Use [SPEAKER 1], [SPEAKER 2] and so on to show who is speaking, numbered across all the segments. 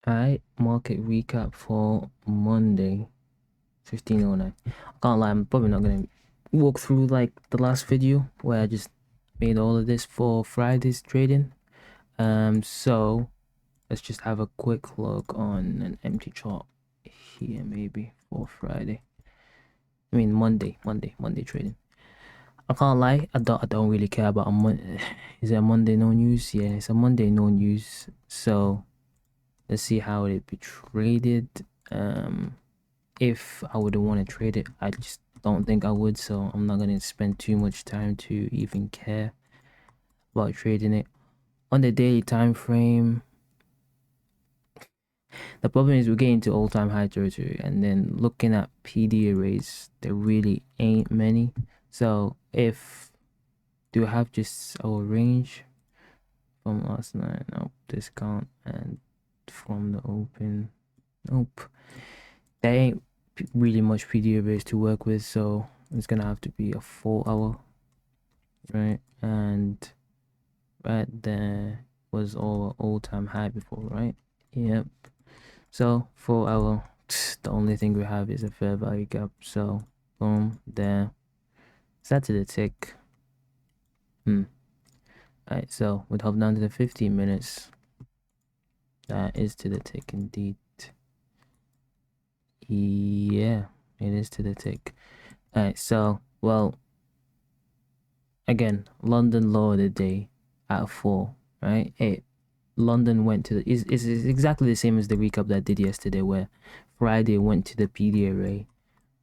[SPEAKER 1] Alright, market recap for Monday, 1509. I can't lie, I'm probably not gonna walk through like the last video where I just made all of this for Friday's trading. So let's just have a quick look on an empty chart here, maybe for Friday. I mean Monday trading. I can't lie, I don't really care about a Monday. Is it a Monday no news? Yeah, it's a Monday no news. So let's see how it be traded. If I would want to trade it, I just don't think I would, so I'm not gonna spend too much time to even care about trading it. On the daily time frame, the problem is we're getting to all-time high territory, and then looking at PD arrays, there really ain't many. So if do I have just our range from last night? Nope, discount, and from the open, nope. There ain't really much PD arrays to work with, so it's gonna have to be a 4 hour, right? And right there was our all-time high before, right? Yep. So 4 hour, the only thing we have is a fair value gap. So boom, there. Set to the tick. Alright, so we'd hop down to the 15 minutes. That is to the tick indeed. Yeah, it is to the tick. Alright, so well, again, London low of the day at 4, right? London went to the is exactly the same as the recap that I did yesterday, where Friday went to the PD array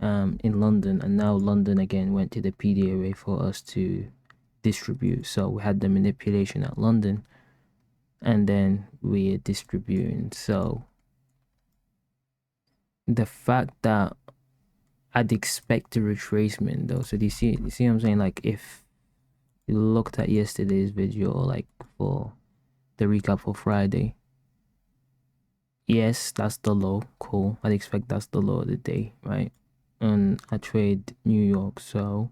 [SPEAKER 1] in London, and now London again went to the PD array for us to distribute. So we had the manipulation at London, and then we're distributing. So the fact that I'd expect a retracement though. So do you see what I'm saying? Like if you looked at yesterday's video, like for the recap for Friday, yes, that's the low. Cool. I'd expect that's the low of the day, right? And I trade New York, so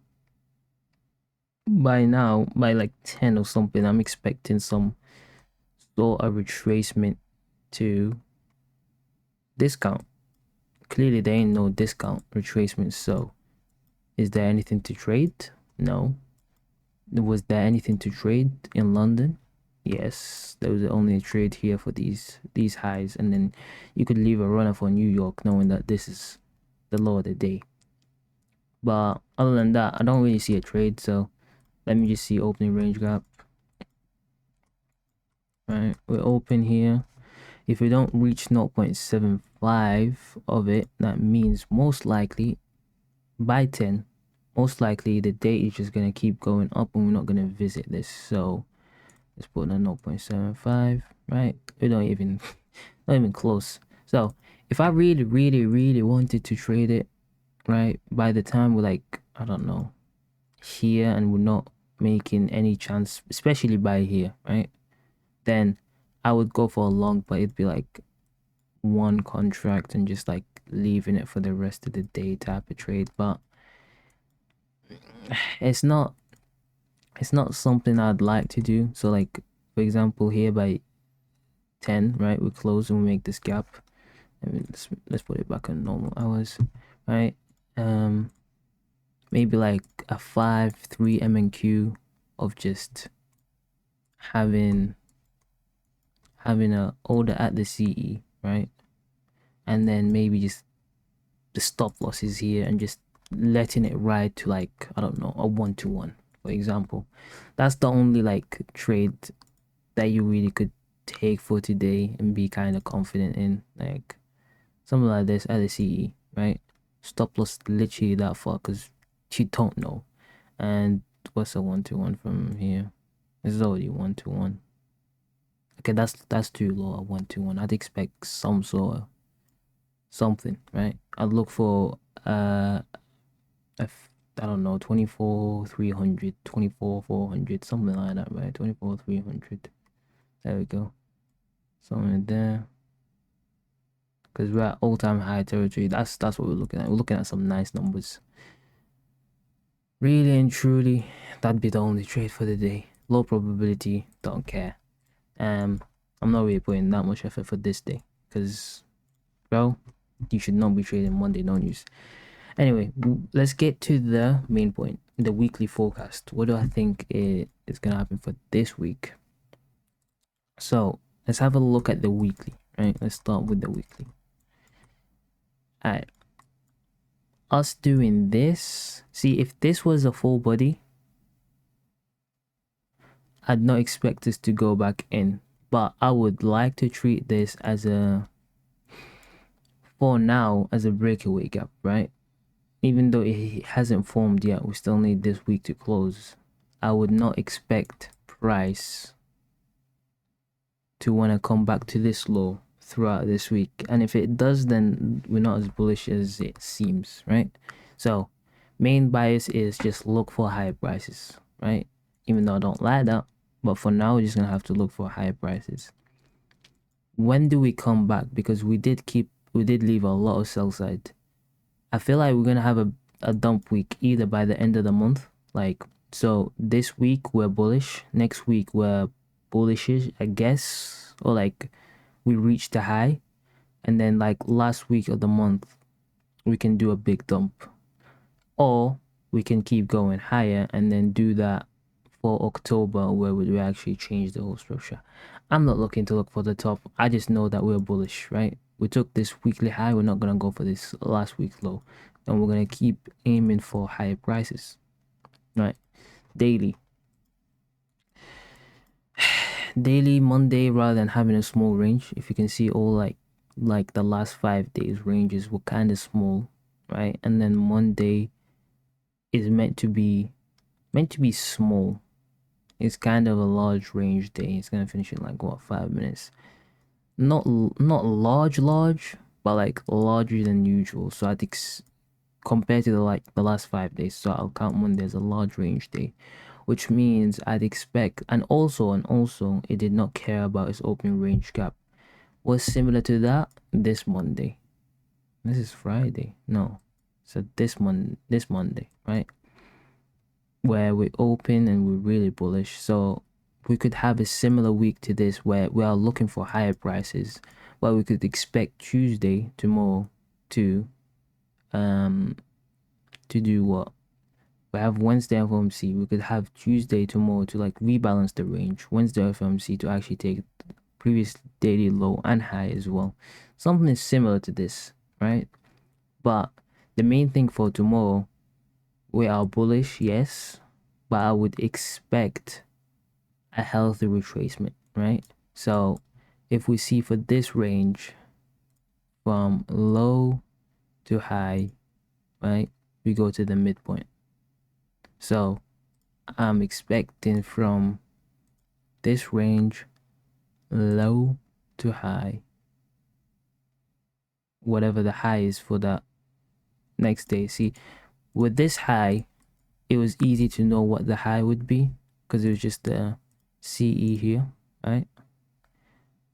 [SPEAKER 1] by now, by like 10 or something, I'm expecting some sort of retracement to discount. Clearly, there ain't no discount retracement, so is there anything to trade? No. Was there anything to trade in London? Yes, there was only a trade here for these highs, and then you could leave a runner for New York knowing that this is the low of the day. But other than that, I don't really see a trade, so let me just see opening range gap. Right, we're open here. If we don't reach 0.75 of it, that means most likely by 10, most likely the day is just gonna keep going up and we're not gonna visit this. So let's put a 0.75, right? We don't even not even close. So if I really wanted to trade it, right, by the time we're like, I don't know, here, and we're not making any chance, especially by here, right, then I would go for a long, but it'd be like one contract and just like leaving it for the rest of the day type of trade. But it's not something I'd like to do. So like for example, here by 10, right, we close and we make this gap. I mean, let's put it back on normal hours, right? Maybe like a 5-3 MNQ of just having a order at the CE, right? And then maybe just the stop losses here and just letting it ride to like, I don't know, a 1-to-1, for example. That's the only like trade that you really could take for today and be kind of confident in, like something like this at the CE, right? Stop loss literally that far because you don't know. And what's a 1-to-1 from here? This is already 1-to-1. Okay, that's too low, a 1-to-1. I'd expect some sort of something, right? I'd look for I don't know, 24 300, 24 400, something like that, right? 24 300. There we go. Something there. Because we're at all-time high territory. That's what we're looking at. We're looking at some nice numbers. Really and truly, that'd be the only trade for the day. Low probability, don't care. I'm not really putting that much effort for this day. because, bro, you should not be trading Monday, no news. Anyway, let's get to the main point, the weekly forecast. What do I think is going to happen for this week? So let's have a look at the weekly, right? Let's start with the weekly. All right. Us doing this, see, if this was a full body, I'd not expect this to go back in, but I would like to treat this as for now, as a breakaway gap, right? Even though it hasn't formed yet, we still need this week to close. I would not expect price to want to come back to this low throughout this week, and if it does, then we're not as bullish as it seems, right? So main bias is just look for higher prices, right? Even though I don't like that, but for now we're just gonna have to look for higher prices. When do we come back? Because we did leave a lot of sell side. I feel like we're gonna have a dump week either by the end of the month. Like, so this week we're bullish, next week we're bullishish, I guess, or like we reach the high, and then like last week of the month we can do a big dump, or we can keep going higher and then do that for October where we actually change the whole structure. I'm not looking to look for the top. I just know that we're bullish, right? We took this weekly high. We're not gonna go for this last week's low, and we're gonna keep aiming for higher prices, right? Daily, Monday, rather than having a small range. If you can see, all like the last 5 days ranges were kind of small, right? And then Monday is meant to be small. It's kind of a large range day. It's gonna finish in like what, 5 minutes. Not large, but like larger than usual. So I think compared to the last 5 days, so I'll count Monday as a large range day, which means I'd expect, and also it did not care about its opening range gap. Was similar to that this Monday. This is Friday. No, so this Monday, right? Where we open and we're really bullish. So we could have a similar week to this where we are looking for higher prices, but we could expect Tuesday, tomorrow, to do what? We have Wednesday FOMC. We could have Tuesday, tomorrow, to like rebalance the range. Wednesday FOMC to actually take previous daily low and high as well. Something similar to this, right? But the main thing for tomorrow, we are bullish, yes, but I would expect a healthy retracement, right? So if we see for this range from low to high, right, we go to the midpoint. So I'm expecting from this range, low to high, whatever the high is for that next day. See, with this high, it was easy to know what the high would be because it was just the CE here, right?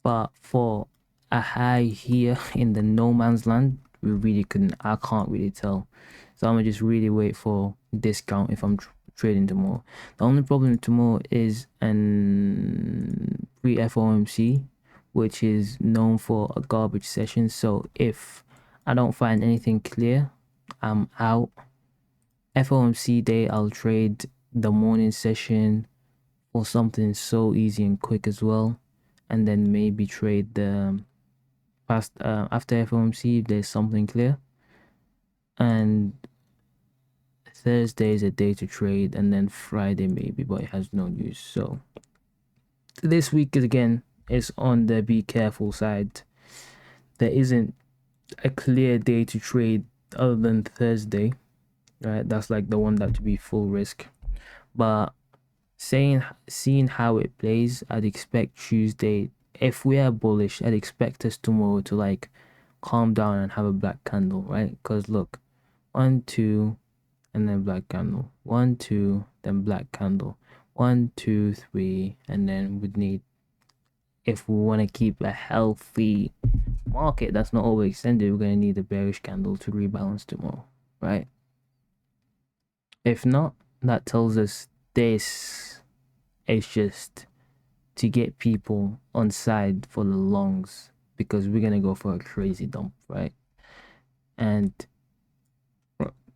[SPEAKER 1] But for a high here in the no man's land, I can't really tell. So I'm gonna just really wait for discount if I'm trading tomorrow. The only problem tomorrow is an pre-FOMC, which is known for a garbage session. So if I don't find anything clear, I'm out. FOMC day, I'll trade the morning session for something so easy and quick as well, and then maybe trade the past after FOMC if there's something clear. And Thursday is a day to trade, and then Friday maybe, but it has no news. So this week again is on the be careful side. There isn't a clear day to trade other than Thursday, right? That's like the one that to be full risk. But seeing how it plays, I'd expect Tuesday, if we are bullish, I'd expect us tomorrow to like calm down and have a black candle, right? Because look, 1, 2, and then black candle, 1, 2, then black candle, 1, 2, 3, and then we'd need, if we want to keep a healthy market that's not overextended, we're going to need a bearish candle to rebalance tomorrow, right? If not, that tells us this is just to get people on side for the longs, because we're gonna go for a crazy dump, right? And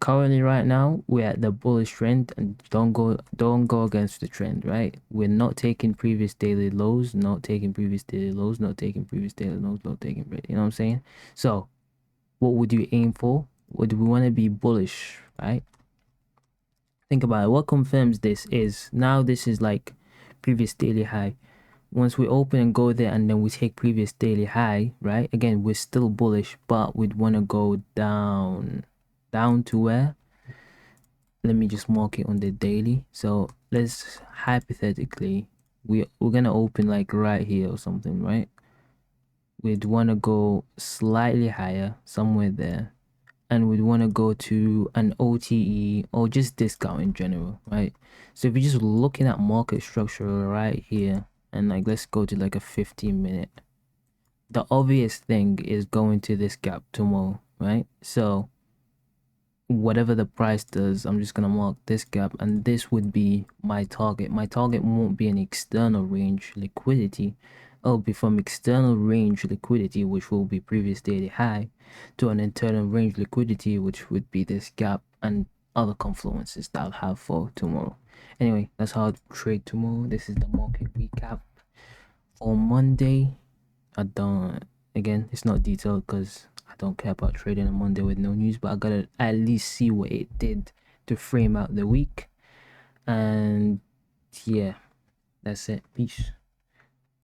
[SPEAKER 1] currently right now we're at the bullish trend, and don't go against the trend, right? We're not taking previous daily lows, not taking previous daily lows, not taking previous daily lows, not taking, you know what I'm saying? So what would you aim for? Would we want to be bullish, right? Think about it. What confirms this is now this is like previous daily high. Once we open and go there and then we take previous daily high, right? Again, we're still bullish, but we'd want to go down to where? Let me just mark it on the daily. So let's hypothetically, we're gonna open like right here or something, right? We'd want to go slightly higher, somewhere there, and we'd want to go to an OTE or just discount in general, right? So if you're just looking at market structure right here, and like let's go to like a 15-minute, the obvious thing is going to this gap tomorrow, right? So whatever the price does, I'm just gonna mark this gap, and this would be my target. My target won't be an external range liquidity. It'll be from external range liquidity, which will be previous daily high, to an internal range liquidity, which would be this gap and other confluences that I'll have for tomorrow. Anyway, that's how I trade tomorrow. This is the market recap for Monday. Again, it's not detailed because I don't care about trading on Monday with no news, but I gotta at least see what it did to frame out the week. And yeah, that's it. Peace.